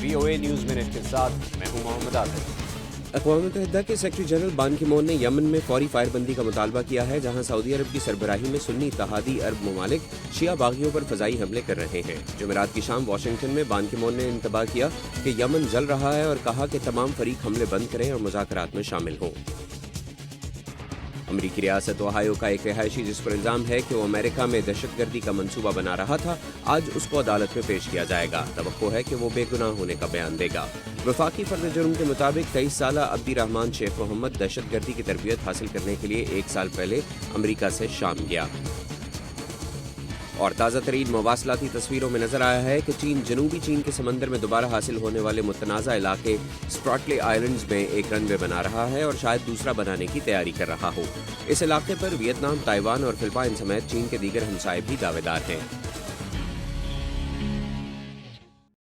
VOA news minute کے ساتھ میں ہوں محمد عادل۔ اقوام متحدہ کے سیکرٹری جنرل بان کی مون نے یمن میں فوری فائر بندی کا مطالبہ کیا ہے، جہاں سعودی عرب کی سربراہی میں سنی اتحادی عرب ممالک شیعہ باغیوں پر فضائی حملے کر رہے ہیں۔ جمعرات کی شام واشنگٹن میں بان کی مون نے انتباہ کیا کہ یمن جل رہا ہے اور کہا کہ تمام فریق حملے بند کریں اور مذاکرات میں شامل ہوں۔ امریکی ریاست اوہایو کا ایک رہائشی جس پر الزام ہے کہ وہ امریکہ میں دہشت گردی کا منصوبہ بنا رہا تھا، آج اس کو عدالت میں پیش کیا جائے گا۔ توقع ہے کہ وہ بے گناہ ہونے کا بیان دے گا۔ وفاقی فرد جرم کے مطابق 23 سالہ عبدی رحمان شیخ محمد دہشت گردی کی تربیت حاصل کرنے کے لیے 1 سال پہلے امریکہ سے شام گیا۔ اور تازہ ترین مواصلاتی تصویروں میں نظر آیا ہے کہ چین جنوبی چین کے سمندر میں دوبارہ حاصل ہونے والے متنازع علاقے اسپراٹلے آئلینڈز میں ایک رن وے بنا رہا ہے اور شاید دوسرا بنانے کی تیاری کر رہا ہو۔ اس علاقے پر ویتنام، تائیوان اور فلپائن سمیت چین کے دیگر ہمسائے بھی دعوے دار ہیں۔